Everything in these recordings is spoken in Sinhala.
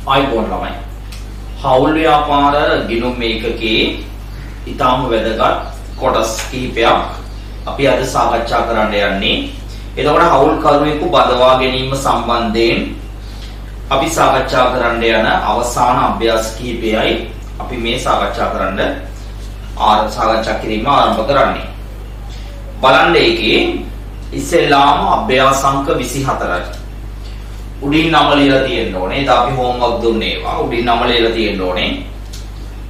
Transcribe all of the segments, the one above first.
ආයිබෝන් ළමයි. හවුල් ව්‍යාපාර ගිණුම් මේකකේ ඊටාම වැදගත් කොටස් කිහිපයක් අපි අද සාකච්ඡා කරන්න යන්නේ. එතකොට හවුල් කරුවෙකු බදවා ගැනීම සම්බන්ධයෙන් අපි සාකච්ඡා කරන්න යන අවසාන අභ්‍යාස කිහිපයයි අපි මේ සාකච්ඡා කිරීම ආරම්භ කරන්නේ. බලන්න ඒකේ ඉස්සෙල්ලාම අභ්‍යාස අංක 24යි. උඩින් නම ලියලා තියෙන්න ඕනේ. ඒක අපි හෝම්වර්ක් දුන්නේ ඒවා. උඩින් නම ලියලා තියෙන්න ඕනේ.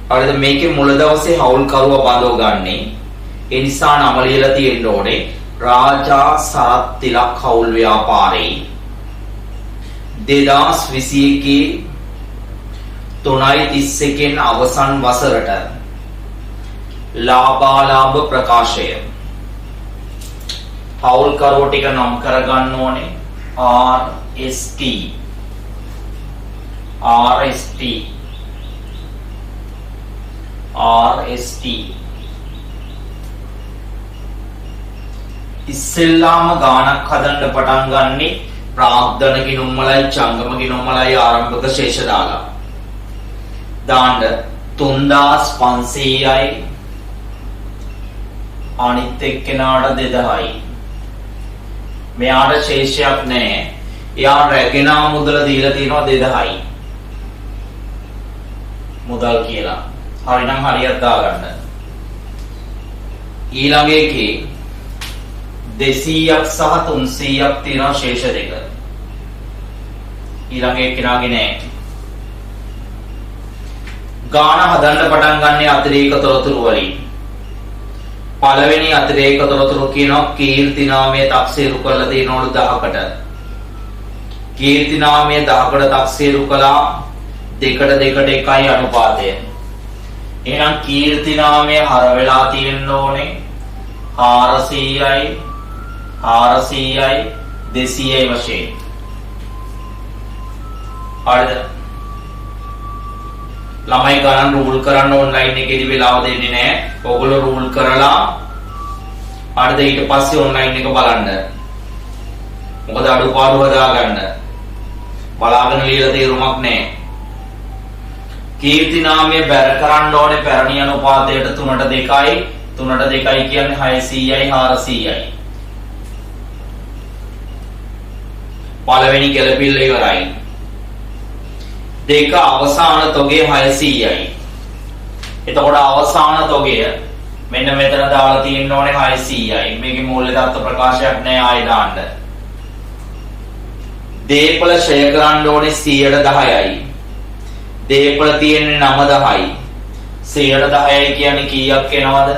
හරිද? මේකේ මුල දවසේ හවුල් කරුව බඳව ගන්නේ. ඒ නිසා නම ලියලා තියෙන්න ඕනේ. රාජා සරත් තිලක් හවුල් ව්‍යාපාරේ 2021 3:31 අවසන් වසරට ලාභාලාභ ප්‍රකාශය. හවුල් කරුව ටික නම් කරගන්න ඕනේ. RST ඉස්සෙල්ලාම ගානක් හදන්න පටන් ගන්නේ ප්‍රාග්ධන ගිණුම්වලයි ජංගම ගිණුම්වලයි ආරම්භක ශේෂ දාලා දාන්න 3500යි අනිත් එක්කෙනාට 2000යි. මෙයාට ශේෂයක් නැහැ. එයා රැගෙන මුදල දීලා තියෙනවා 2000යි. මුදල් කියලා. හරිනම් හරියට දාගන්න. ඊළඟ එකේ 200ක් සහ 300ක් තියෙනවා ශේෂ දෙක. ඊළඟ එක්කෙනාගේ නැහැ. ගාන හදන්න පටන් ගන්න අතිරේක තොරතුරු වලින් පළවෙනි අතිරේක තොරතුරු කියනවා කීර්ති නාමය තක්සේරු කරලා තියෙනවලු 10කට. කීර්ති නාමය 10කට තක්සේරු කළා 2ට 1යි අනුපාතය. එහෙනම් කීර්ති නාමය හර වෙලා තියෙන්න ඕනේ 400යි 200යි වශයෙන්. හරිද? ළමයි ගණන් රූල් කරන්න ඔන්ලයින් එකේදී වෙලාව දෙන්නේ නැහැ. ඔයගොල්ලෝ රූල් කරලා හරිද ඊට පස්සේ ඔන්ලයින් එක බලන්න. මොකද අඩුපාඩු හදාගන්න. බලාගෙන ලියලා තේරුමක් නැහැ. කීර්ති නාමය බැර කරන්න ඕනේ පැරණි අනුපාතයට 3ට 2යි. 3ට 2යි කියන්නේ 600යි 400යි. පළවෙනි ගැළපිල්ල ඉවරයි. දෙක අවසාන තොගේ 600යි. එතකොට අවසාන තොගය මෙන්න මෙතන දාලා තියෙන්න ඕනේ 600යි. මේකේ මූල්‍ය தত্ত্ব ප්‍රකාශයක් නැහැ ආයෙ දාන්න. දීපල ෂය කරන්න ඕනේ 110යි. දීපල තියෙන්නේ 90යි. 110යි කියන්නේ කීයක් එනවද?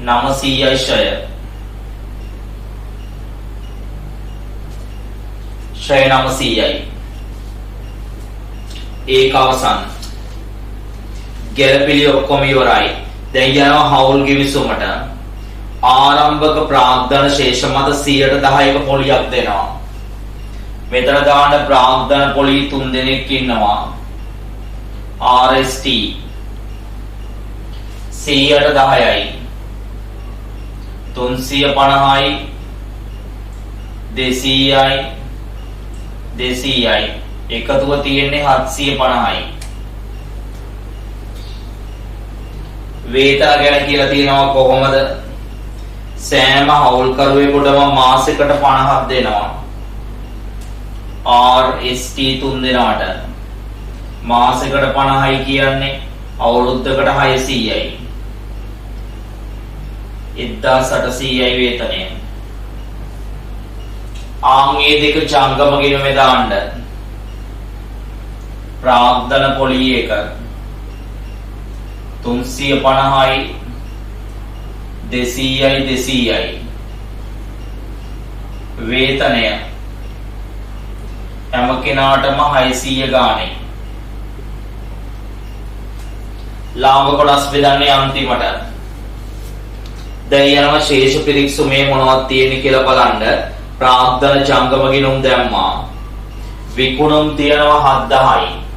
900යි ෂය. ෂය 900යි. ඒක අවසන්. ගැළපිලි ඔක්කොම ඉවරයි. දැන් යනවා හවුල් ගිවිසුමට. ආරම්භක ප්‍රාග්ධන ශේෂ මත 110ක පොලියක් දෙනවා. මෙතන දාන්න ප්‍රාග්ධන පොලි 3 දෙනෙක් ඉන්නවා. RST 110යි 350යි 200යි එකතුව තියෙන්නේ 750යි. වේතන ගැන කියලා තියෙනවා කොහොමද? සෑම හවුල් කරුවෙකුටම මාසෙකට 50ක් දෙනවා. RST 3 දෙනාට මාසෙකට 50යි කියන්නේ අවුරුද්දකට 600යි. 1800යි වේතනය. ආන්ගේ දෙක ජංගම ගිණුමේ දාන්න. ප්‍රාග්ධන පොලි එක 350යි 200යි වේතනය හැම කෙනාටම 600 ගානේ. ලාභ කොටස් බෙදන්නේ අන්තිමට. දැන් යනවා ශේෂ පිරික්සුමේ මොනවද තියෙන්නේ කියලා බලන්න. ප්‍රාග්ධන ජංගම ගිණුම් දැම්මා. විකුණුම් තියෙනවා 7000යි.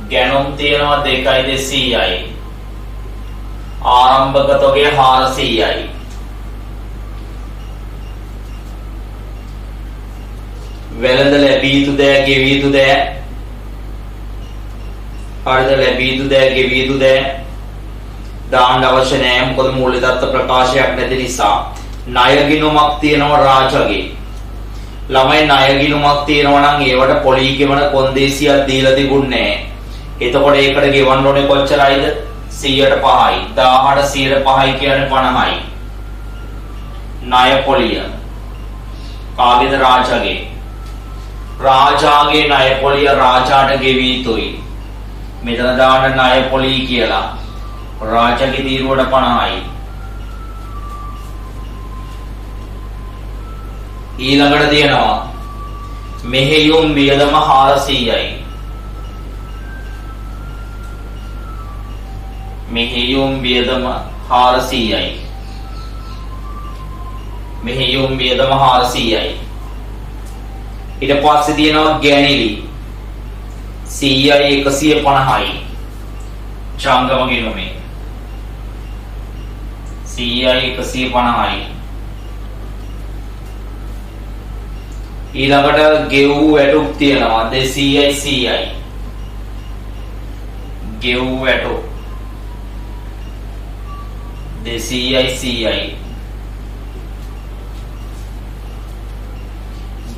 ගැනුම් තියෙනවා 200යි. ආරම්භක තොගය 400යි. වෙළඳ ලැබිය යුතු දෑ ගෙවිය යුතු දෑ හරිද ලැබිය යුතු දෑ ගෙවිය යුතු දෑ දාන්න අවශ්‍ය නැහැ මොකද මූල්‍ය දත්ත ප්‍රකාශයක් නැති නිසා ණය ගිණුමක් තියෙනවා රාජගේ ළමයි ණය ගිණුමක් තියෙනවා නම් ඒවට පොලී ගෙවන කොන්දේසියක් දීලා තිබුණේ නැහැ එතකොට ඒකට ගෙවන්න ඕනේ කොච්චරයිද 100%යි 18 105යි කියන්නේ 50යි ණය පොලිය කාගේද රාජගේ රාජාගේ ණය පොලිය රාජාට ගෙවී යුතුයි මෙතන දාන්න ණය පොලිය කියලා රාජගේ තීරුවට 50යි ඊළඟට තියෙනවා මෙහෙයුම් වියදම 400යි මෙහෙයුම් වියදම 400යි මෙහෙයුම් වියදම 400යි ඊට පස්සේ තියෙනවා ගැණිලි 100යි 150යි ජංගම ගිණුමේ 100යි 150යි ඊළඟට ගෙවූ වැටුප් තියෙනවා 200යි 100යි ගෙවූ වැටුප් 200යි 100යි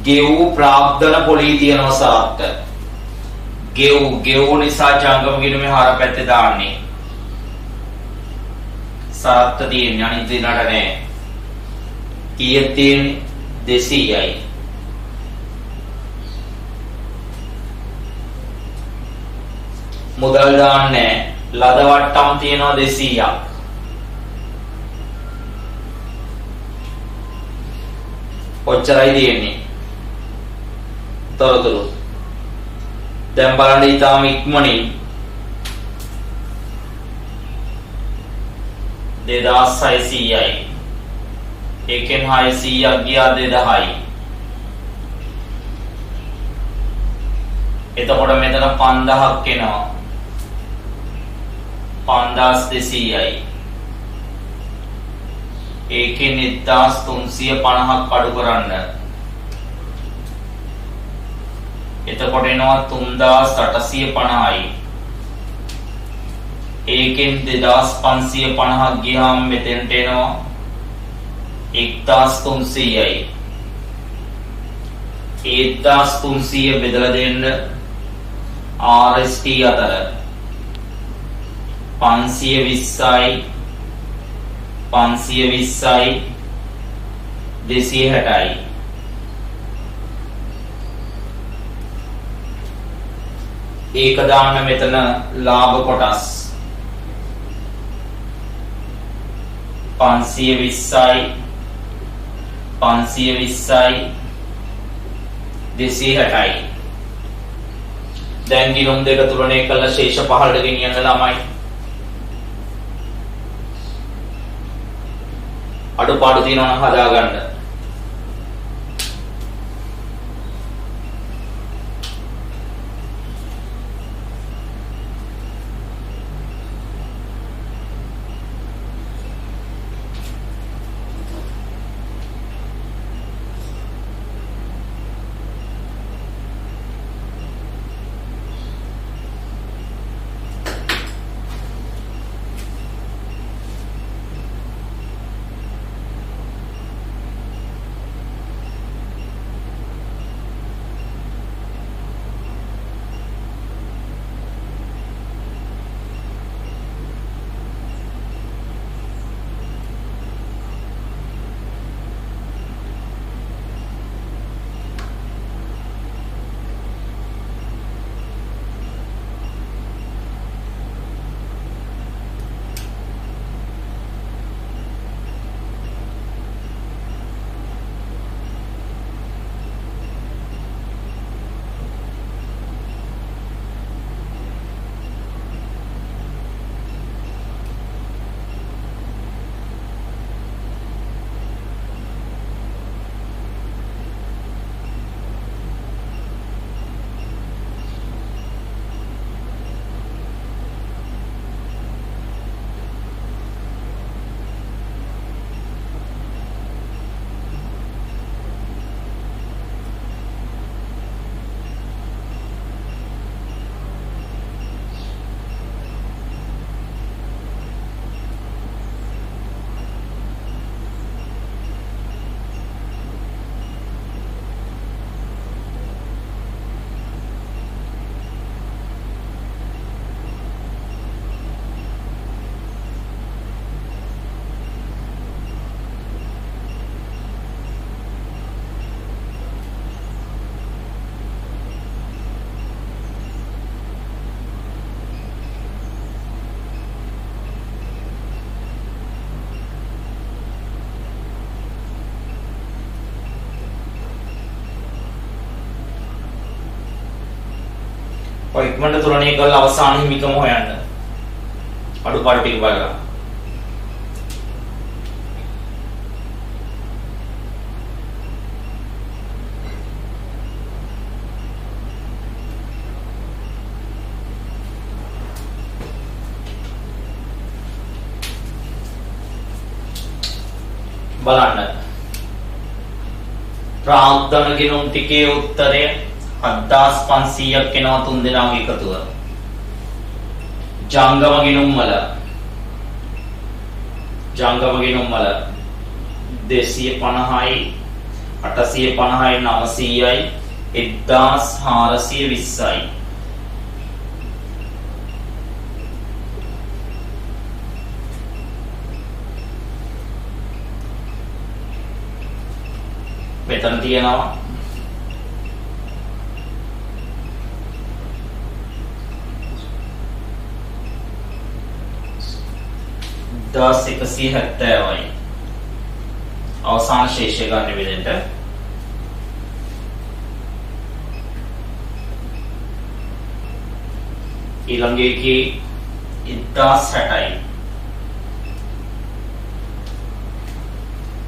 ගෙවූ ප්‍රාග්ධන පොලී තියෙනවා සාත්ත ගෙවූ නිසා ජංගම ගිණුමේ හර පැත්තේ දාන්නේ සාත්ත තියෙන්නේ අනිත් දිනට නෑ කීයක් තියෙන්නේ 200යි මුදල් දාන්නේ ලද වට්ටම් තියෙනවා 200ක් ඔච්චරයි තියෙන්නේ තොරතුරු දැන් බලන්න ඊටාම ඉක්මනින් 2600යි ඒකෙන් 600ක් ගියා 2000යි එතකොට මෙතන 5000ක් එනවා 5200යි ඒකෙන් 1350ක් අඩු කරන්න එතකොට එනවා 3850යි ඒකෙන් 2550ක් ගියාම මෙතෙන්ට එනවා 1300යි 1300 බෙදලා දෙන්න RST අතර 520යි 520යි 260යි ඒක දාන්න මෙතන ලාභ කොටස් 520යි 520යි 260යි දැන් ගිණුම් දෙක තුලණය කළා ශේෂ පහළට ගෙනියන්න ළමයි අඩුපාඩු තියෙනවා නම් හදාගන්න ඔය ඉක්මනට තුලණය කරලා අවසාන හිමිකම හොයන්න. අඩුපාඩු ටික බලලා. බලන්න. ප්‍රාග්ධන ගිණුම් ටිකේ උත්තරය 7500ක් එනවා තුන් දෙනාගේ එකතුව. ජංගම ගිණුම් වල 250යි 850යි 900යි 1420යි. මෙතන තියෙනවා 10170යි. අවසාන ශේෂය ගන්න විදිහට ඊළඟ එකේ 1060යි.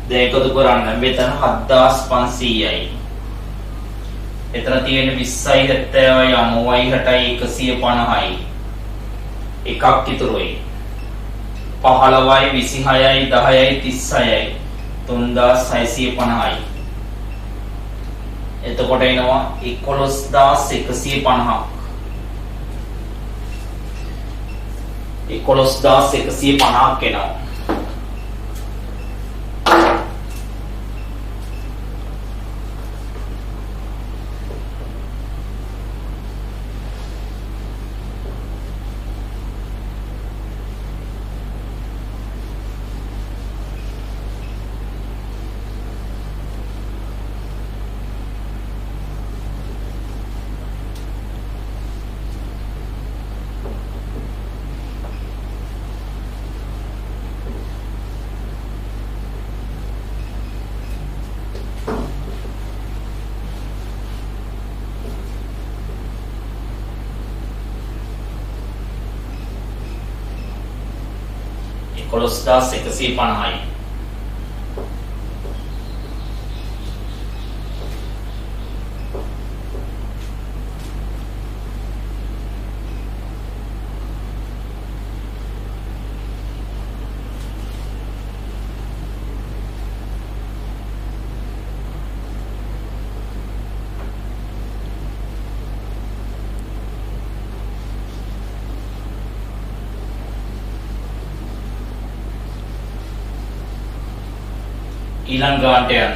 දැන් එකතු කරන්න මෙතන 7500යි. එතන තියෙන 20යි 70යි 90යි 60යි 150යි. එකක් ඉතුරුයි. 15යි 26යි 10යි 36යි 3650යි. එතකොට එනවා 11150ක්. 11150ක් එනවා. කොළොස්දාස් 150යි. ඊළඟ ගානට යන්න.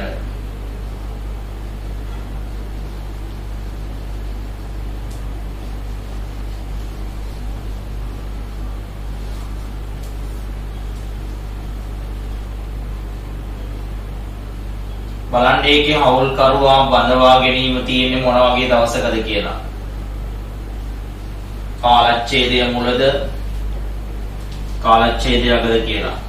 බලන්න ඒකේ හවුල්කරුවා බඳවා ගැනීම තියෙන්නේ මොන වගේ දවසකද කියලා. කාලච්ඡේදය මුලද කාලච්ඡේදය අගද කියලා.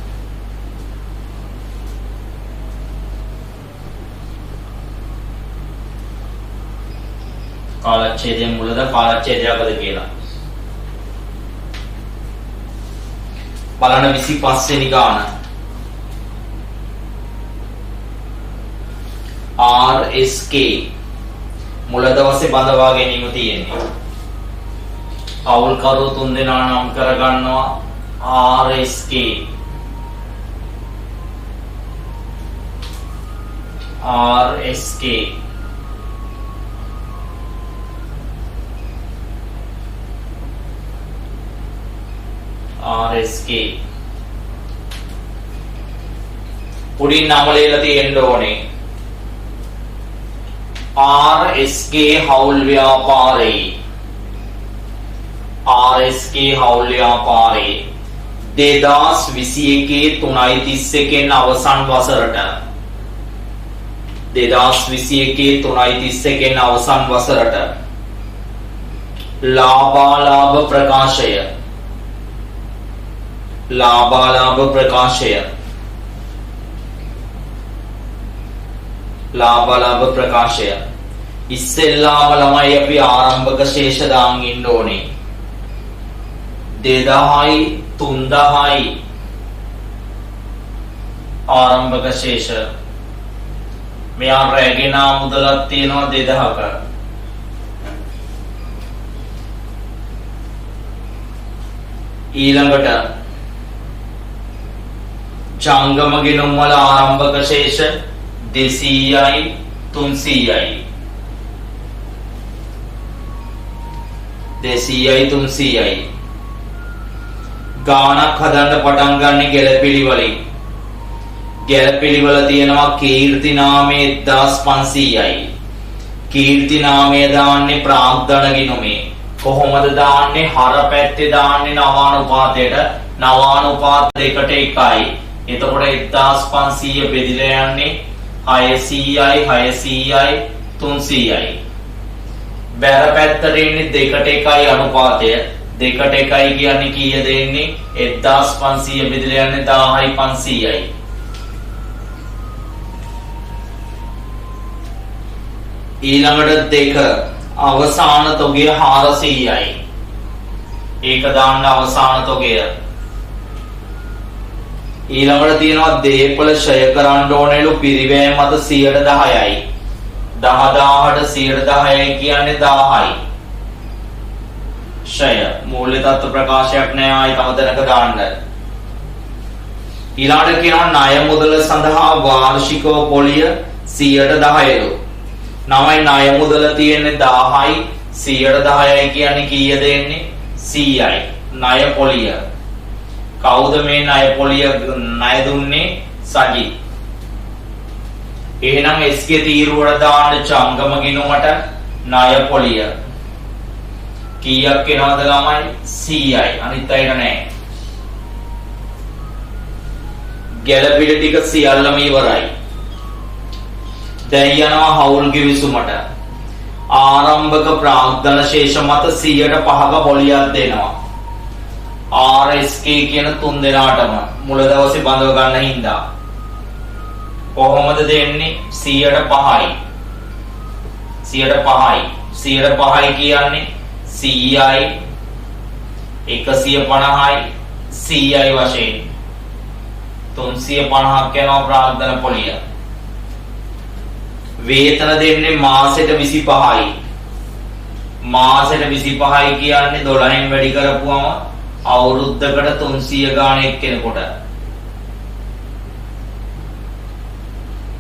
කාලච්ඡේදයෙන් මුලද කාලච්ඡේදයකද කියලා. බලන්න 25 වෙනි ගාන. RSK මුල දවසේ බඳවා ගැනීම තියෙන්නේ. අවුල්කරු තුන් දෙනා නම් කරගන්නවා RSK. RSK RSK උඩින් නම ලියලා තියෙන්න ඕනේ. RSK හවුල් ව්‍යාපාරේ. RSK හවුල් ව්‍යාපාරේ 2021 3:31 අවසන් වසරට 2021 3:31 අවසන් වසරට ලාභාලාභ ප්‍රකාශය ලාභාලාභ ප්‍රකාශය ලාභාලාභ ප්‍රකාශය ඉස්සෙල්ලාම ළමයි අපි ආරම්භක ශේෂ දාන් ඉන්න ඕනේ. 2000යි 3000යි ආරම්භක ශේෂ. මෙයා රැගෙන මුදලක් තියෙනවා 2000ක. ඊළඟට ජංගම ගිණුම් වල ආරම්භක ශේෂ 200යි 300යි. 200යි 300යි. ගානක් හදන්න පටන් ගන්න ගැළපිළිවෙලින්. ගැළපිළිවෙල තියෙනවා කීර්ති නාමයේ 1500යි. කීර්ති නාමය දාන්නේ ප්‍රාග්ධන ගිණුමේ. කොහොමද දාන්නේ? හර පැත්තේ දාන්නේ නවානුපාතයට. නවානුපාත 2ට 1යි. එතකොට 1500 බෙදලා යන්නේ 600යි 600යි 300යි. බැර පැත්තට එන්නේ 2ට 1යි අනුපාතය. 2ට 1යි කියන්නේ කීයද එන්නේ? 1500 බෙදලා යන්නේ 1000යි 500යි. ඊළඟට 2 අවසාන තොගය 400යි. ඒක දාන්න අවසාන තොගය. ඊළඟට තියෙනවා දේපල ෂය කරන්න ඕනෙලු පිරිවැය මත 10%යි. 10000ට 10%යි කියන්නේ 1000යි. ෂය මූල්‍ය තත්ත්ව ප්‍රකාශයක් නෑ ආයි තව තැනක දාන්න. ඊළඟට කියනවා ණය මුදල සඳහා වාර්ෂිකව පොලිය 10%ලු. නමයි ණය මුදල තියෙන්නේ 1000යි 10%යි කියන්නේ කීයද එන්නේ? 100යි. ණය පොලිය. කවුද මේ ණය පොලිය ණය දුන්නේ? සජිත්. එහෙනම් එස්ගේ තීරුවට දාන්න ජංගම ගිණුමට ණය පොලිය. කීයක් එනවද ළමයි? 100යි. අනිත් අයට නෑ. ගැළපිලි ටික සියල්ලම ඉවරයි. දැන් යනවා හවුල් ගිවිසුමට. ආරම්භක ප්‍රාග්ධන ශේෂ මත 100%ක පොලියක් දෙනවා. RSK කියන 3 දෙනාටම මුල දවසේ බඳව ගන්න හින්දා. කොහොමද දෙන්නේ? 100%යි. 100%යි. 100%යි කියන්නේ 100යි 150යි 100යි වශයෙන් 350ක් යනවා ප්‍රාග්ධන පොලිය. වේතන දෙන්නේ මාසෙට 25යි. මාසෙට 25යි කියන්නේ 12න් වැඩි කරපුවම අවුරුද්දකට 300 ගාණ එක්කෙනෙකුට.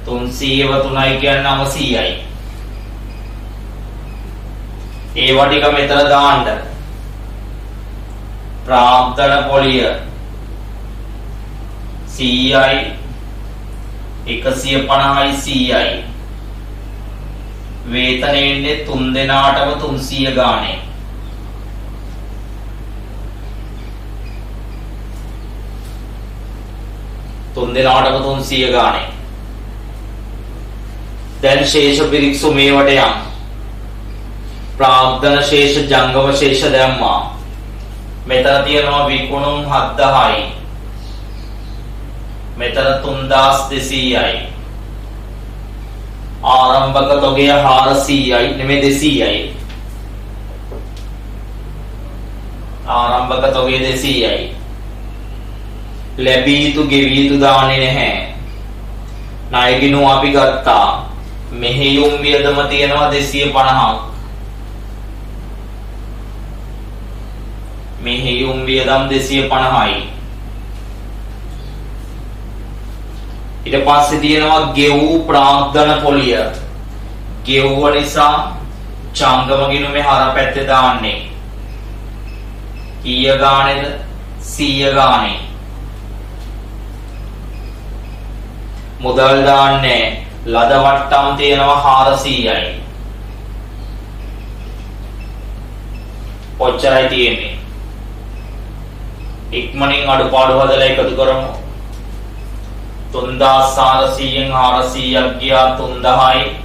300 3යි කියන්නේ 900යි. ඒවා ටික මෙතන දාන්න. ප්‍රාග්ධන පොලිය 100යි 150යි 100යි. වේතනෙ ඉන්නේ 3 දෙනාටම 300 ගානේ. තුන් දෙනාටම 300 ගානේ. දැන් ශේෂ පිරික්සු මේවට යම්. ප්‍රාග්ධන ශේෂ ජංගම ශේෂ දැම්මා. මෙතන තියෙනවා විකුණුම් 7000යි. මෙතන 3200යි. ආරම්භක තොගය 400යි නෙමෙයි 200යි. ආරම්භක තොගය 200යි. ලැබී යුතු ගෙවී යුතු දාන්නේ නැහැ. ණය ගිණුම අපි ගත්තා. මෙහෙයුම් වියදම තියෙනවා 250ක්. මෙහෙයුම් වියදම් 250යි. ඊට පස්සේ තියෙනවා ගෙවූ ප්‍රාග්ධන පොලිය. ගෙවුව නිසා ජංගම ගිණුමේ හර පැත්තේ දාන්නේ. කීය ගානේද? 100 ගානේ. මුදල් දාන්නේ ලද වට්ටම් තියෙනවා 400යි. ඔච්චරයි තියෙන්නේ. ඉක්මනින් අඩුපාඩු හදලා එකතු කරමු. 3400න් 400ක් ගියා 3000යි.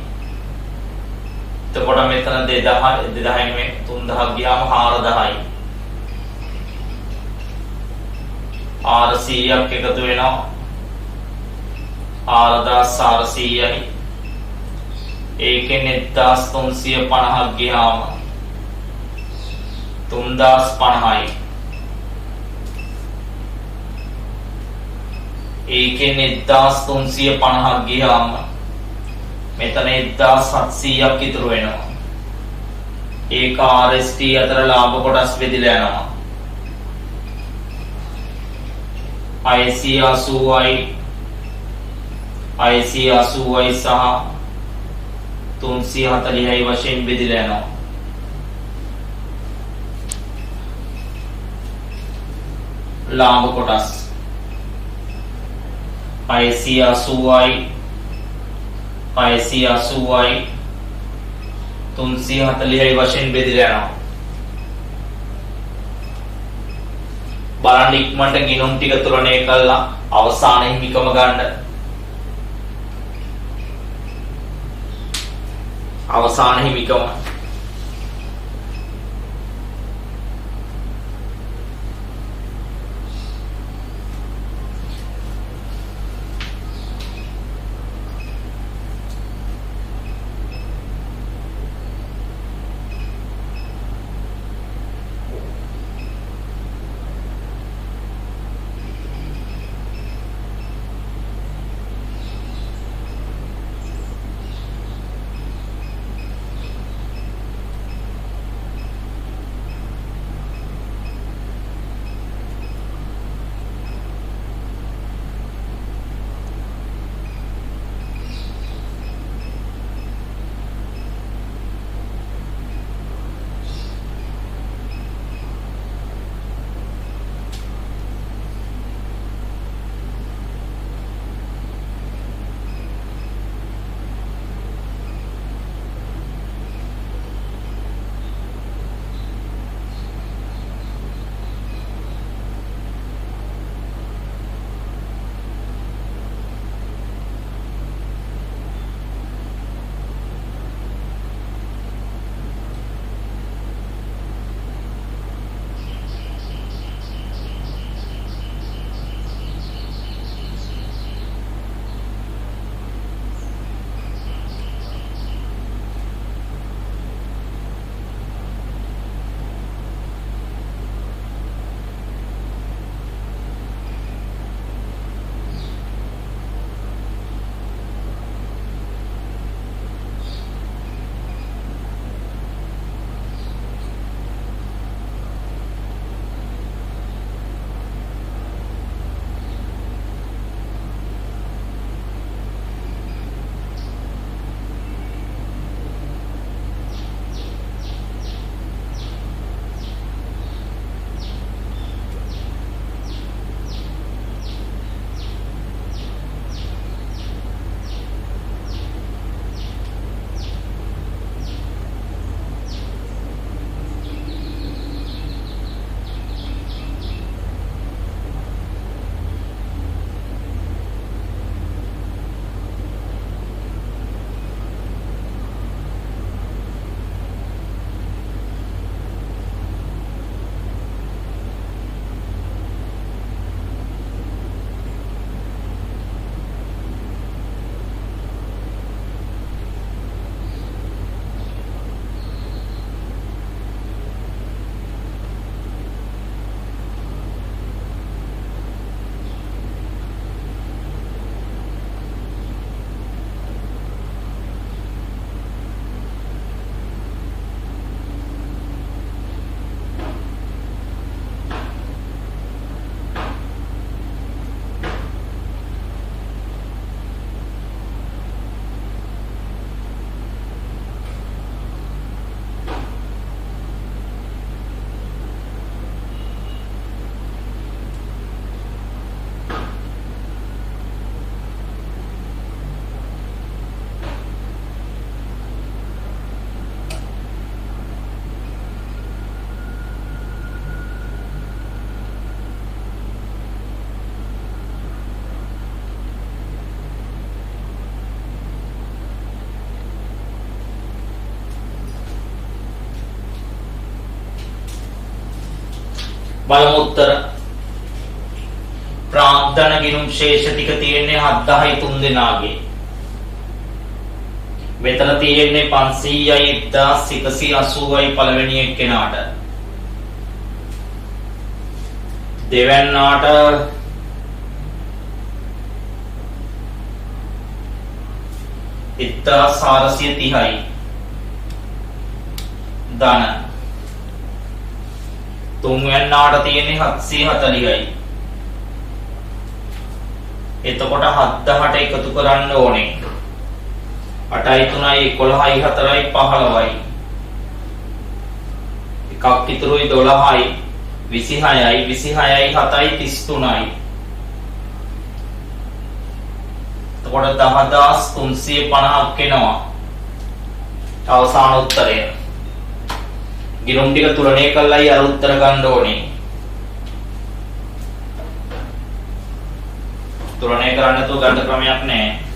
එතකොට මෙතන 2000න් මේ 3000ක් ගියාම 4000යි. 400ක් එකතු වෙනවා 4400යි. ඒකෙන් 1350ක් ගියාම 3050යි. ඒකෙන් 1350ක් ගියාම මෙතන 1700ක් ඉතුරු වෙනවා. ඒක RST අතර ලාභ කොටස් බෙදලා යනවා. 680යි 680යි සහ 340යි වශයෙන් බෙදලා යනවා. ලාභ කොටස් 680යි 680යි 340යි වශයෙන් බෙදලා යනවා. බලන්න ඉක්මනට ගිණුම් ටික තුරණය කළා අවසාන හිමිකම ගන්න. අවසාන හිමිකම බලමු උත්තර. ප්‍රාන්තන ගිණුම් ශේෂ ටික තියෙන්නේ 7000යි 3 දෙනාගේ. මෙතන තියෙන්නේ 500යි 1180යි පළවෙනි එක්කෙනාට. දෙවැන්නාට 1430යි ධන. තුන්වැන්නාට තියෙන්නේ 740යි. එතකොට 7 එකතු කරන්න ඕනේ. 8යි 3යි 11යි 4යි 15යි. එකක් ඉතුරුයි 12යි 26යි 26යි 7යි 33යි. එතකොට 10350ක් එනවා. අවසාන උත්තරය. ගිණුම් ටික තුලණය කළායි අර උත්තර ගන්න ඕනේ. තුලණය කරන්න නැතුව ගන්න ක්‍රමයක් නැහැ.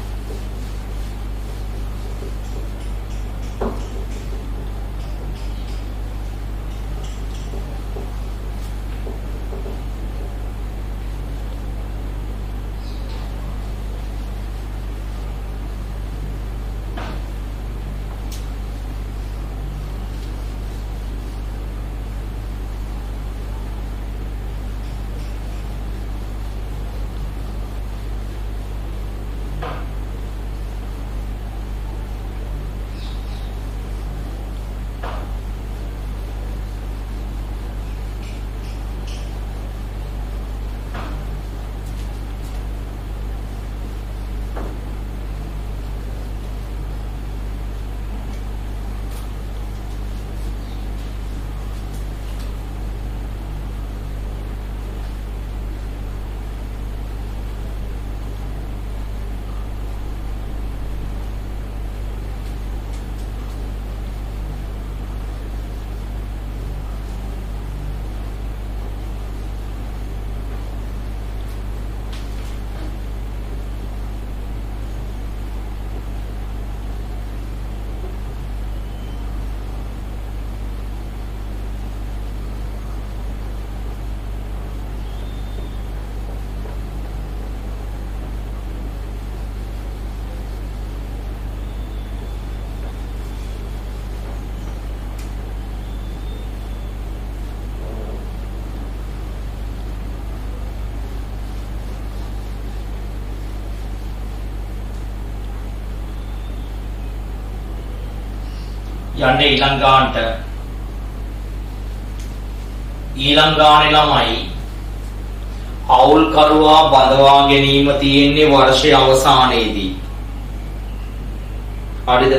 යන්නේ ඊළඟ ගානට. ඊළඟ ගානේ ළමයි හවුල්කරුවා බඳවා ගැනීම තියෙන්නේ වර්ෂයේ අවසානයේදී. හරිද?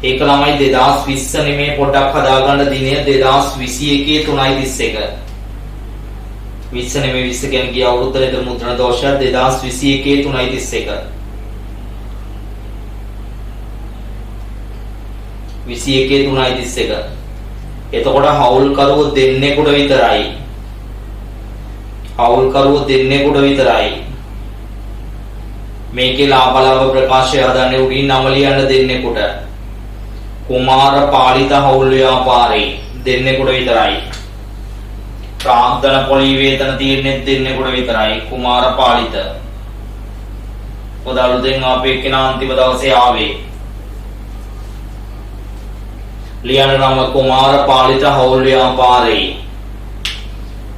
ඒක ළමයි 2020 නෙමේ පොඩ්ඩක් හදාගන්න දිනය 2021 3:31. 20 නෙමේ 20 කියන්නේ ගිය අවුරුද්දේ මුද්‍රණ දෝෂය 2021 3:31. 21 3:31. එතකොට හවුල්කරුවෝ දෙන්නෙකුට විතරයි. හවුල්කරුවෝ දෙන්නෙකුට විතරයි. මේකේ ලාභ ප්‍රකාශය හදන්නේ උඩින් නම ලියන්න දෙන්නෙකුට. කුමාර පාලිත හවුල් ව්‍යාපාරේ දෙන්නෙකුට විතරයි. ප්‍රාග්ධන පොලි වේතන තියෙන්නේ දෙන්නෙකුට විතරයි. කුමාර පාලිත. පොදලුදෙන් ආපේ කෙනා අන්තිම දවසේ ආවේ. ලියන නම කුමාර පාලිත හවුල් ව්‍යාපාරේ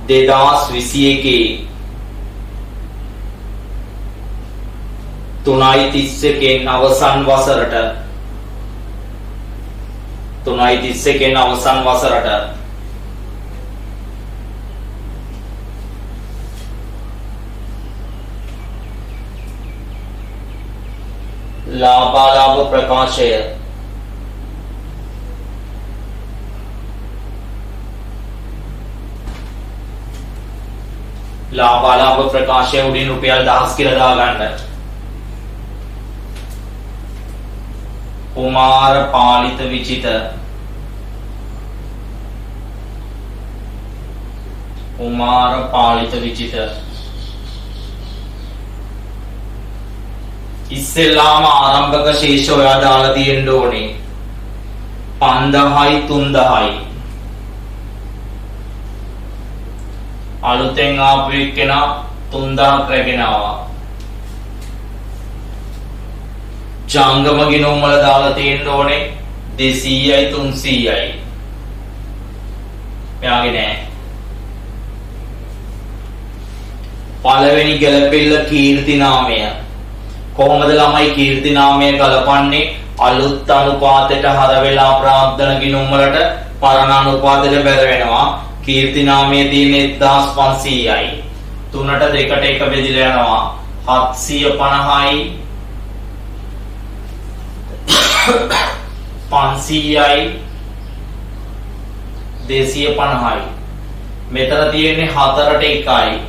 2021 3:31 අවසන් වසරට 3:31 අවසන් වසරට ලාභ ප්‍රකාශය ලාභ ප්‍රකාශය උඩින් රුපියල් 1000 කියලා දාගන්න. කුමාර පාලිත විචිත කුමාර පාලිත විචිත ඉස්සෙල්ලාම ආරම්භක ශේෂ ඔයා දාලා තියෙන්න ඕනේ 5000යි 3000යි. අලුතෙන් ආපු එක්කෙනා 3000ක් රැගෙන ආවා. ජංගම ගිණුම් වල දාලා තියෙන්න ඕනේ 200යි 300යි. මෙයාගේ නෑ. පළවෙනි ගැලපෙල්ල කීර්ති නාමය. කොහොමද ළමයි කීර්ති නාමය ගලපන්නේ? අලුත් අනුපාතයට හර වෙලා ප්‍රාග්ධන ගිණුම් වලට පරණ අනුපාතයට බැල වෙනවා. කීර්ති නාමයේ තියෙන්නේ 1500යි. 3ට 2ට 1 බෙදිලා යනවා 750යි 500යි 250යි. මෙතන තියෙන්නේ 4ට 1යි.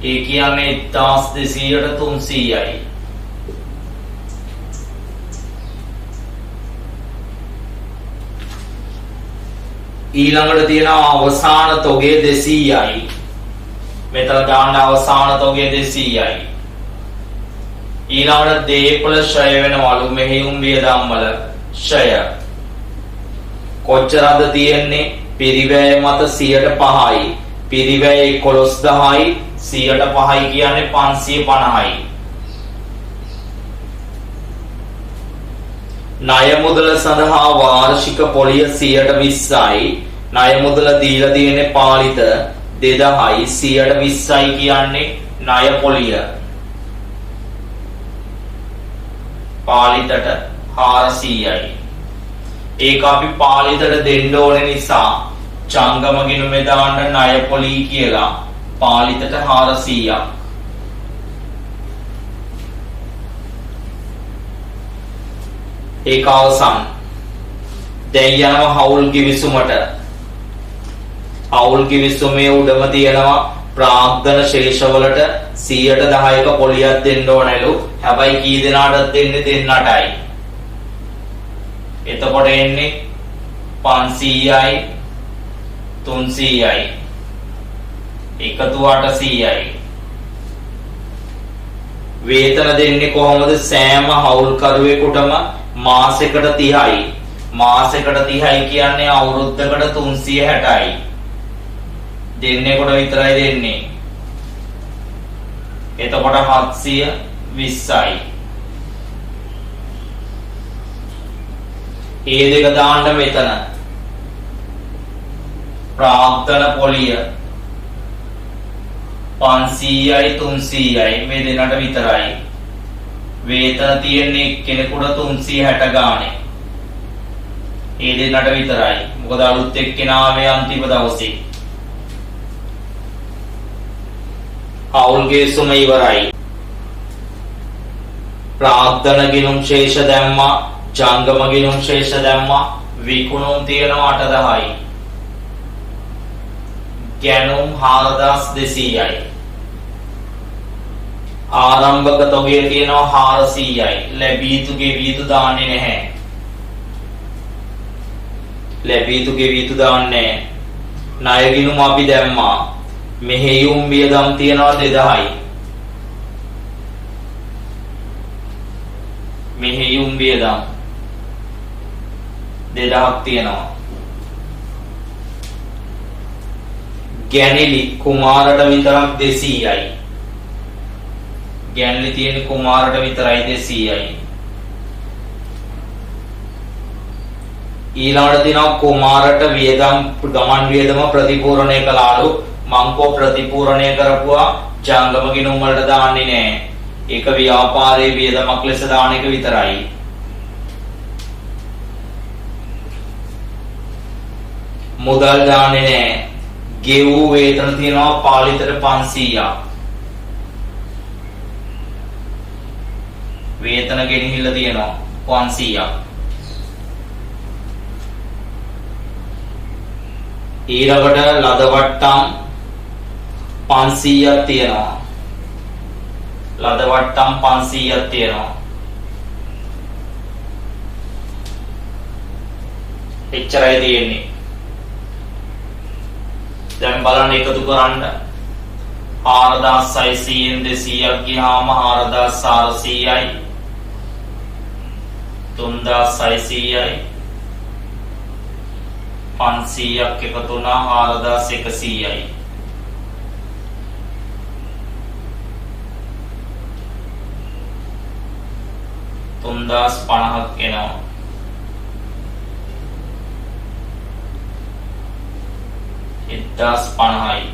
ඒ කියන්නේ 1200ට 300යි. ඊළඟට තියෙනවා අවසාන තොගේ 200යි. මෙතන දාන්න අවසාන තොගේ 200යි. ඊළඟට දීපල ෂය වෙනවලු මෙහෙයුම් වියදම් වල ෂය. කොච්චරද තියෙන්නේ? පිරිවැය මත 100%යි. පිරිවැය 11000යි 100%යි කියන්නේ 550යි. ණය මුදල සඳහා වාර්ෂික පොලිය 120යි. ණය මුදල දීලා තියෙන්නේ පාලිත 2000යි 120යි කියන්නේ ණය පොලිය. පාලිතට 400යි. ඒක අපි පාලිතට දෙන්න ඕනේ නිසා ජංගම ගිණුමේ දාන්න ණය පොලී කියලා පාලිතට 400ක්. ඒක අවසන්. දැන් යනවා හවුල් කිවිසුමට. හවුල් කිවිසුමේ උඩම තියෙනවා ප්‍රාග්ධන ශේෂවලට 110ක පොලියක් දෙන්න ඕනලු. හැබැයි කී දෙනාටද දෙන්නේ? දෙන්නටයි. එතකොට එන්නේ 500යි 300යි එකතු 800යි. වේතන දෙන්නේ කොහොමද? සෑම හවුල්කරුවෙකුටම මාසෙකට 30යි. මාසෙකට 30යි කියන්නේ අවුරුද්දකට 360යි. දෙන්නෙකුට විතරයි දෙන්නේ. එතකොට 720යි. ඒ දෙක දාන්න මෙතන. ප්‍රාග්ධන පොලිය 500යි 300යි මේ දෙන්නට විතරයි. වේතන තියෙන්නේ කෙනෙකුට 360 ගානේ. ඒ දෙන්නට විතරයි. මොකද අලුත් එක්කෙනා ආවේ අන්තිම දවසේ. හවුල්ගේ සුම ඉවරයි. ප්‍රාග්ධන ගිණුම් ශේෂ දැම්මා. ජංගම ගිණුම් ශේෂ දැම්මා. විකුණුම් තියෙනවා 8000යි. ගැනුම් 4200යි. ආරම්භක තොගේ තියෙනවා 400යි. ලැබී යුතු ගෙවී යුතු දාන්නේ නැහැ. ලැබී යුතු ගෙවී යුතු දාන්නේ නැහැ. ණය ගිණුම අපි දැම්මා. මෙහෙයුම් වියදම් තියෙනවා 2000යි. මෙහෙයුම් වියදම් 2000ක් තියෙනවා. ගැනිලි කුමාරට විතරක් 200යි. ගැන්ලි තියෙන කුමාරට විතරයි 200යි. ඊළඟට තියෙනවා කුමාරට වියදම් ගමන් වියදම ප්‍රතිපූර්ණය කළාලු. මංකෝ ප්‍රතිපූර්ණය කරපුවා ජංගම ගිණුම් වලට දාන්නේ නැහැ. ඒක ව්‍යාපාරයේ වියදමක් ලෙස දාන එක විතරයි. මුදල් දාන්නේ නැහැ. ගෙවූ වේතන තියෙනවා පාලිතට 500ක්. වේතන ගෙනහිල්ල තියෙනවා 500ක්. ඊළඟට ලද වට්ටම් 500ක් තියෙනවා. ලද වට්ටම් 500ක් තියෙනවා. එච්චරයි තියෙන්නේ. දැන් බලන්න එකතු කරන්න. 4600න් 200ක් ගියාම 4400යි. 3600යි. 500ක් එකතු වුණා 4100යි. 3,050ක් එනවා. එක්දාස් 50යි.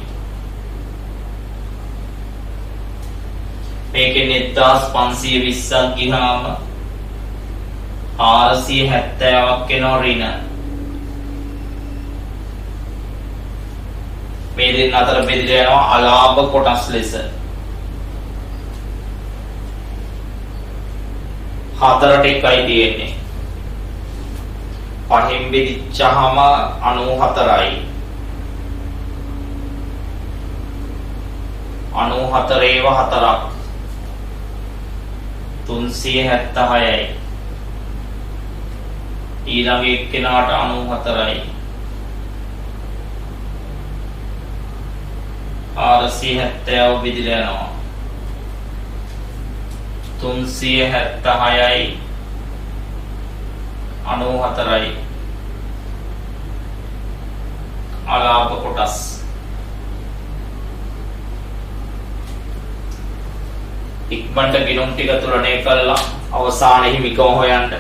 මේකෙන් 1520ක් ගිහාම 470ක් එනවා ඍණ. මේ දෙන්න අතර බෙදලා යනවා අලාභ කොටස් ලෙස. 4ට එකයි තියෙන්නේ. 5න් බෙදිච්චාම 94යි. 94 ඒවා 4ක් 376යි. ඊළඟ එක්කෙනාට 94යි. 470 බෙදලා යනවා 376යි 94යි. අලාභ කොටස් ඉක්මනට ගිණුම් ටික තුලණය කළා අවසානයේ හිමිකම හොයන්න.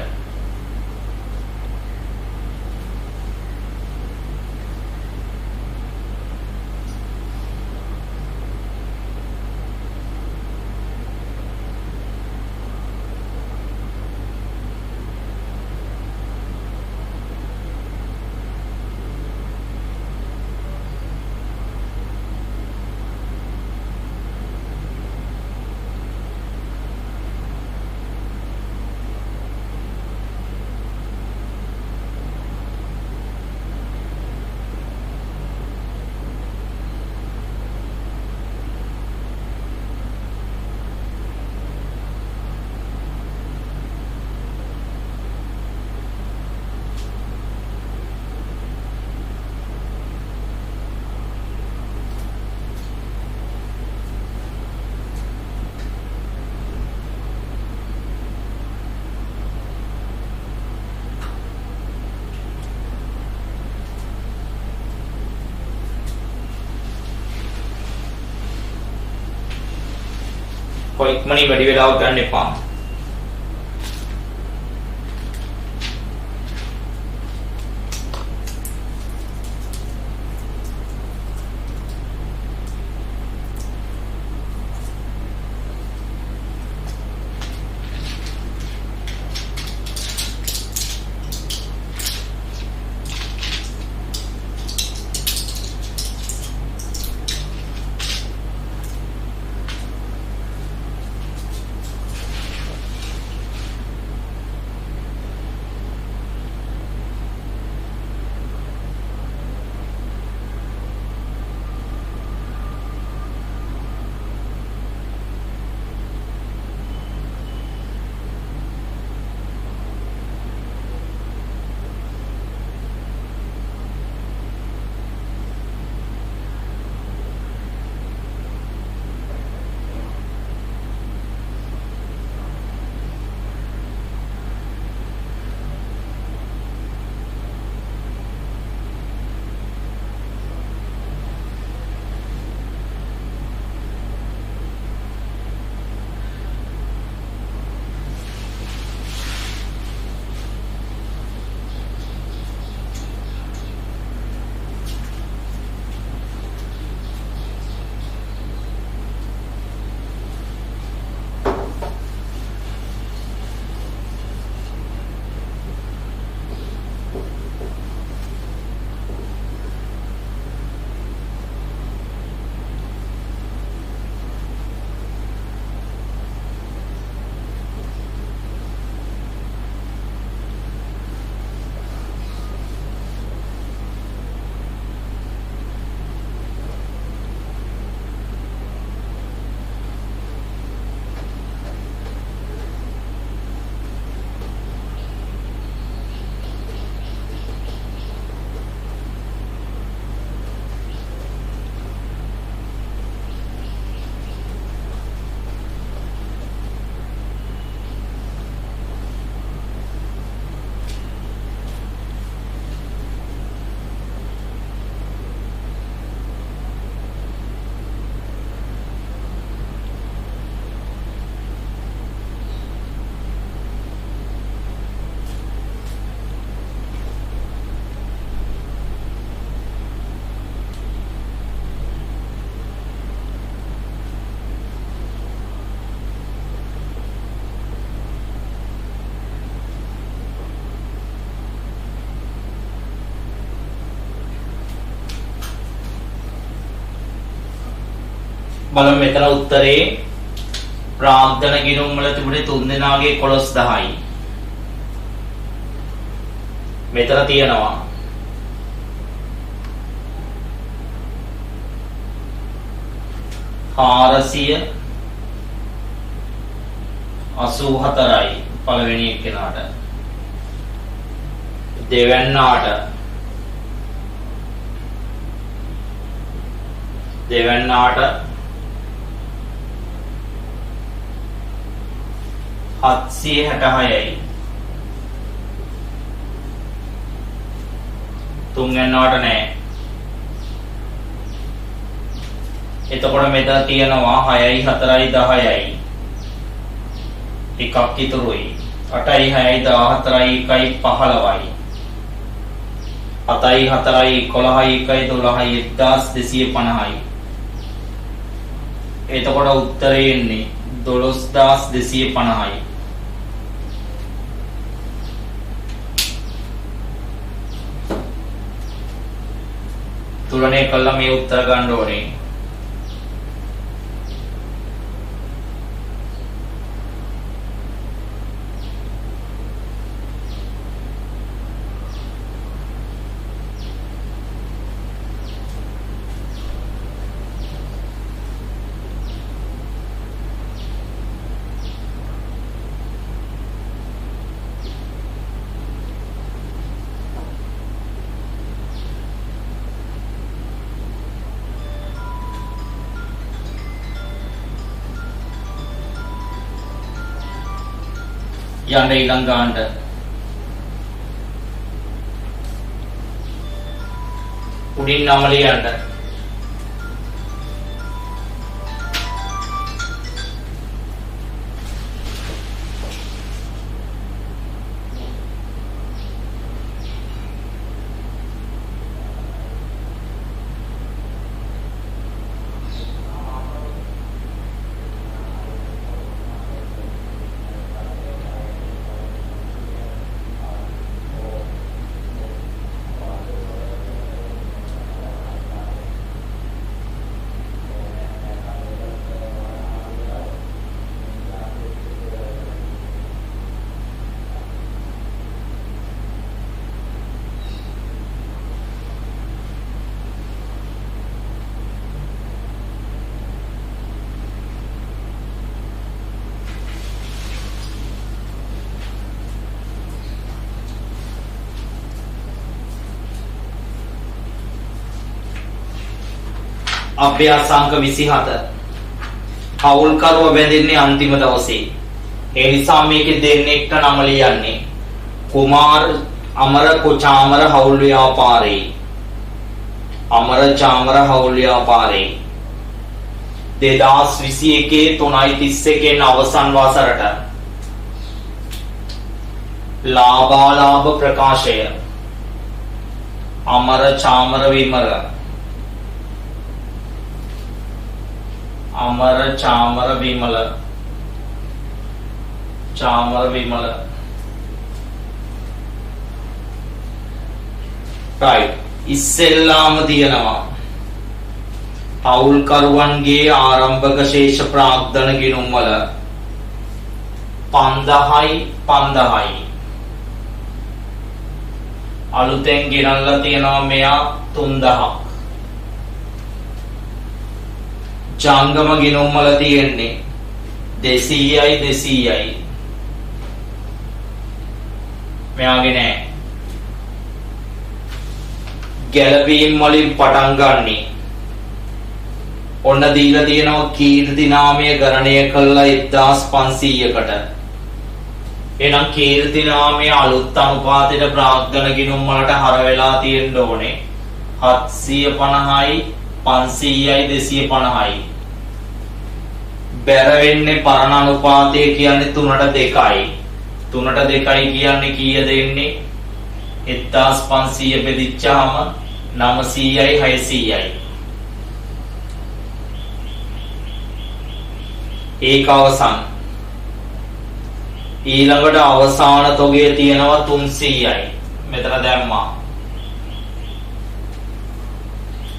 කොයි ඉක්මනින් වැඩි වෙලාවක් ගන්න එපා. බලමු මෙතන උත්තරේ ප්‍රාග්ධන ගිණුම් වල තිබුණේ 3 දෙනාගේ 11,10යි. මෙතන තියෙනවා 484යි පළවෙනි එක්කෙනාට. දෙවැන්නාට 766යි. තුන්වැන්නාට නෑ. එතකොට මෙතන තියෙනවා 6යි 4යි 10යි. එකක් ඉතුරුයි. 8යි 6යි 14යි 1යි 15යි. 7යි 4යි 11යි 1යි 12යි 1250යි. එතකොට උත්තරේ එන්නේ 12250යි. තුලනේ කළා මේ උත්තර ගන්න ඕනේ. යන්න ඊළඟ ගානට උඩින් නම ලියන්න. අභ්‍යාසාංක 27. හවුල්කරුව බැඳින්නේ අන්තිම දවසේ. ඒ නිසා මේකේ දෙන්නෙක්ට නම ලියන්නේ. කුමාර අමර කොචාමර හවුල් ව්‍යාපාරේ. අමර චාමර හවුල් ව්‍යාපාරේ. 2021 3:31 අවසන් වසරට ලාභාලාභ ප්‍රකාශය. අමර චාමර විමර අමර චාමර විමල චාමර විමල right ඉස්සෙල්ලාම තියෙනවා හවුල්කරුවන්ගේ ආරම්භක ශේෂ ප්‍රාග්ධන ගිණුම් වල 5000යි අලුතෙන් ගෙනල්ලා තියෙනවා මෙයා 3000ක්. ජංගම ගිණුම් වල තියෙන්නේ 200යි මෙයාගේ නෑ. ගැලවීම් වලින් පටන් ගන්නේ ඔන්න දීලා තියෙනවා කීර්ති නාමය ගණනය කළා 1500කට. එහෙනම් කීර්ති නාමය අලුත් අනුපාතයට ප්‍රාග්ධන ගිණුම් වලට හර වෙලා තියෙන්න ඕනේ 750යි 500යි 250යි. බැර වෙන්නේ පරණ අනුපාතය කියන්නේ 3ට 2යි. 3ට 2යි කියන්නේ කීයද එන්නේ? 1500 බෙදිච්චාම 900යි 600යි. ඒක අවසන්. ඊළඟට අවසාන තොගය තියෙනවා 300යි. මෙතන දැම්මා.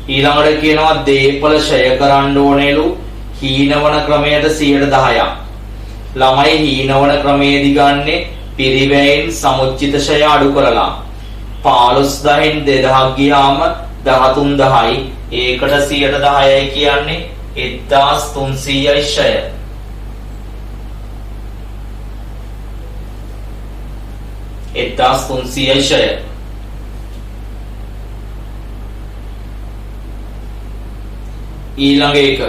ඊළඟට කියනවා දීපල ෂය කරන්න ඕනේලු හීනවන ක්‍රමයට 10%ක්. ළමයි හීනවන ක්‍රමයේදී ගන්නේ පිරිවැයෙන් සමුච්චිතශය අඩු කරලා 15000න් 2000 ගියාම 13000යි. ඒකට 10%යි කියන්නේ 1300යි ෂය. ඊළඟ එක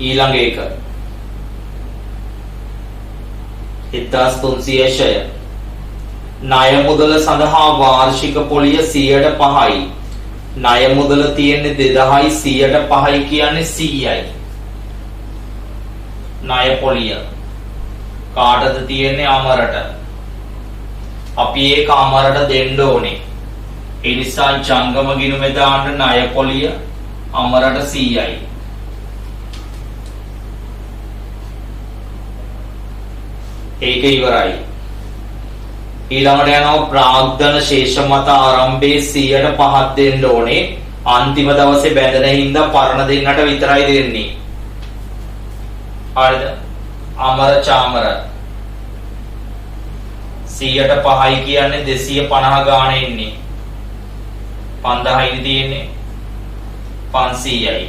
ඊළඟ එක 1300 ෂය. ණය මුදල සඳහා වාර්ෂික පොලිය 5%යි. ණය මුදල තියෙන්නේ 2000යි 5%යි කියන්නේ 100යි. ණය පොලිය කාටද තියෙන්නේ? අමරට. අපි ඒක අමරට දෙන්න ඕනේ. ඒ නිසා ජංගම ගිණුමේ දාන්න ණය පොලිය අමරට 100යි. ඒක ඉවරයි. ඊළඟට යනවා ප්‍රාග්ධන ශේෂ මත ආරම්භයේ 100%ක් දෙන්න ඕනේ. අන්තිම දවසේ බැඳෙන හින්දා පරණ දෙන්නට විතරයි දෙන්නේ. හරිද? අමර චාමර 100%යි කියන්නේ 250 ගාන එන්නේ. 5000යි තියෙන්නේ 500යි.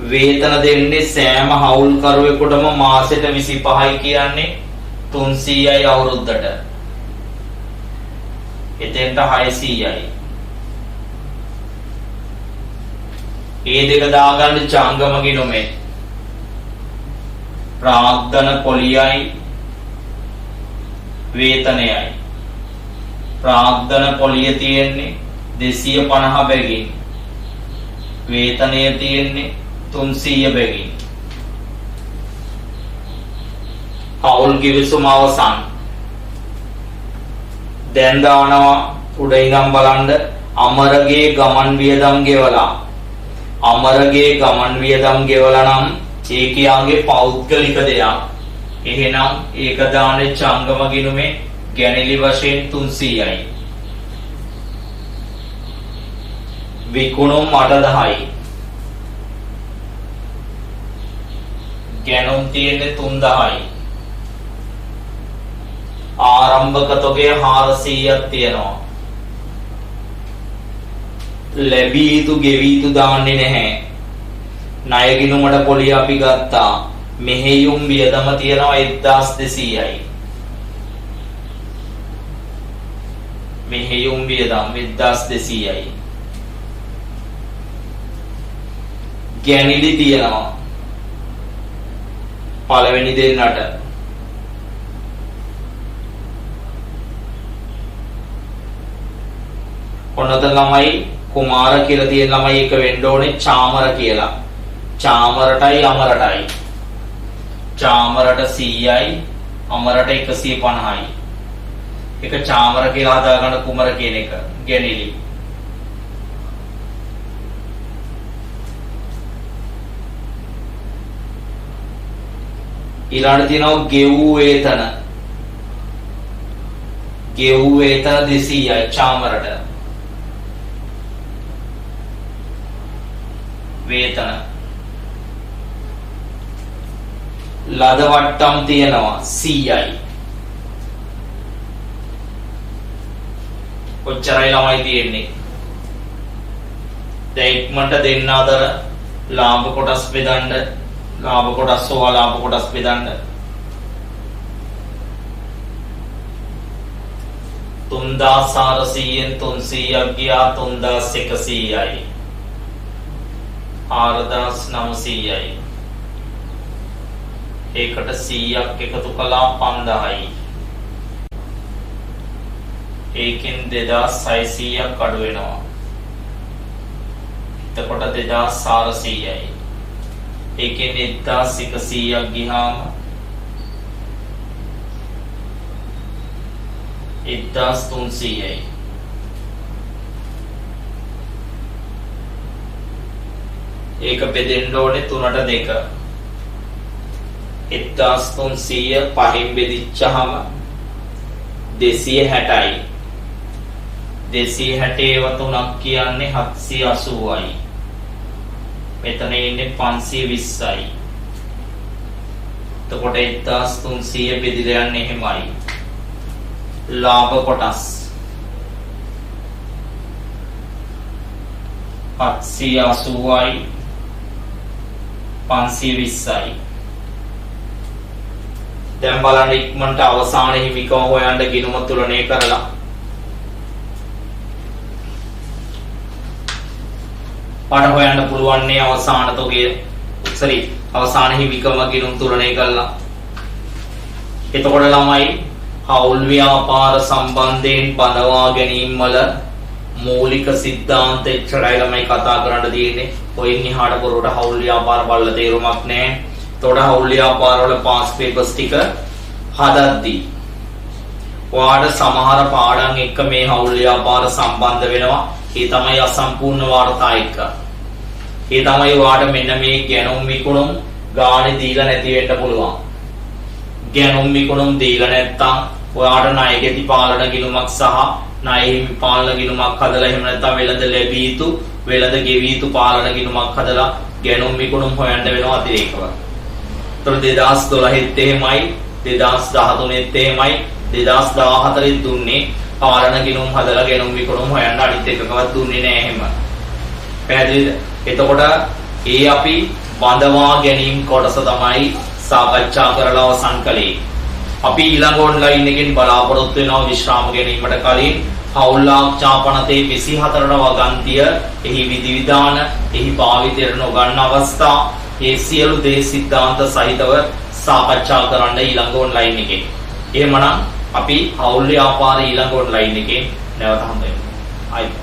වේතන දෙන්නේ සෑම හවුල්කරුවෙකුටම මාසෙට 25යි කියන්නේ 300යි අවුරුද්දට. එතෙන්ට 600යි. ඒ දෙක දාගන්න ජංගම ගිණුමේ. ප්‍රාග්ධන පොලියයි වේතනයයි. ප්‍රාග්ධන පොලිය තියෙන්නේ 250 බැගින්. වේතනය තියෙන්නේ 300 බැගින්. හවුල් කිවිසුම අවසන්. දැන් දානවා උඩ ඉඳන් බලන්න අමරගේ ගමන් වියදම් ගෙවලා. අමරගේ ගමන් වියදම් ගෙවලා නම් ඒකියාගේ පෞද්ගලික දෙයක්. එහෙනම් ඒක දාන්නේ ජංගම ගිණුමේ ගැණිලි වශයෙන් 300යි. විකුණුම් 8000යි. ගැණුම් තියෙන්නේ 3000යි. ආරම්භක තොගය 400ක් තියෙනවා. ලැබී යුතු ගෙවී යුතු දාන්නේ නැහැ. ණය ගිණුමට පොලිය අපි ගත්තා. මෙහෙයුම් වියදම තියෙනවා 1200යි. මෙහෙයුම් වියදම් 1200යි. ගැණිලි තියෙනවා පළවෙනි දෙන්නට. ඔන්නත ළමයි කුමාර කියලා තියෙන ළමයි එක වෙන්න ඕනේ චාමර කියලා. චාමරටයි අමරටයි. චාමරට 100යි අමරට 150යි. එක චාමර කියලා හදාගන්න කුමර කියන එක ගැණිලි. ඊළඟට තියෙනවා ගෙවූ වේතන. ගෙවූ වේතන 200යි චාමරට. වේතන ලද වට්ටම් තියෙනවා 100යි. කොච්චරයි ළමයි තියෙන්නේ? දැන් ඉක්මනට දෙන්න අතර ලාභ කොටස් බෙදන්න. ලාභ කොටස් සෝ ලාභ කොටස් බෙදන්න. 3400න් 300ක් ගියා 3100යි. 4900යි. ඒකට 100ක් එකතු කළා 5000යි. ඒකෙන් 2600ක් අඩු වෙනවා. එතකොට 2400යි. ඒකෙන් 1100ක් ගියාම 1300යි. ඒක බෙදෙන්න ඕනේ 3ට 2. 1300 පහෙන් බෙදිච්චාම 260යි. 263 කියන්නේ 780යි. මෙතන ඉන්නේ 520යි. එතකොට 1300 බෙදලා යන්නේ එහෙමයි. ලාභ කොටස් 780යි 520යි. දැන් බලන්න ඉක්මනට අවසාන හිමිකම හොයන්න ගිණුම තුලණය කරලා පාඩ හොයන්න පුළුවන් නේ අවසාන තොගය අවසාන හිමිකම ගිණුම් තුලණය කළා. එතකොට ළමයි හවුල් ව්‍යාපාර සම්බන්ධයෙන් බඳවා ගැනීම වල මූලික સિદ્ધාන්ත එච්චරයි ළමයි කතා කරන්න තියෙන්නේ. ඔයින් එහාට පොරොට හවුල් ව්‍යාපාර බලලා තේරුමක් නැහැ. එතකොට හවුල් ව්‍යාපාර වල පාස් පේපර්ස් ටික හදද්දී ඔයාලට සමහර පාඩම් එක්ක මේ හවුල් ව්‍යාපාර සම්බන්ධ වෙනවා. ඒ තමයි අසම්පූර්ණ වාර්තා එක්ක. ඒ තමයි ඔයාලට මෙන්න මේ ගැණුම් විකුණුම් ගානේ දීලා නැති වෙන්න පුළුවන්. ගැණුම් විකුණුම් දීලා නැත්තම් ඔයාලට ණය ගෙති පාලන ගිණුමක් සහ ණය හිමි පාලන ගිණුමක් හදලා එහෙම නැත්තම් වෙළඳ ලැබී යුතු වෙළඳ ගෙවී යුතු පාලන ගිණුමක් හදලා ගැණුම් විකුණුම් හොයන්න වෙනවා අතිරේකව. ඒතර 2012ත් එහෙමයි 2013ත් එහෙමයි 2014ත් දුන්නේ පාලන ගිණුම් හදලා ගැණුම් විකුණුම් හොයන්න අනිත් එකකවත් දුන්නේ නැහැ එහෙම. පැහැදිලිද? එතකොට ඒ අපි බඳවා ගැනීම කොටස තමයි සාකච්ඡා කරලා අවසන් කළේ. අපි ඊළඟ ඔන්ලයින් එකෙන් බලාපොරොත්තු වෙනවා විශ්‍රාම ගැනීමට කලින් හවුල් ආච්ඡාපනතේ 24 වගන්තිය එහි විධිවිධාන එහි භාවිතයට නොගන්න අවස්ථා ඒ සියලු දේ સિદ્ધාන්ත සහිතව සාකච්ඡා කරන්න ඊළඟ ඔන්ලයින් එකේ. එහෙමනම් අපි හවුල් ව්‍යාපාර ඊළඟ ඔන්ලයින් එකේ නැවත හම්බ වෙමු.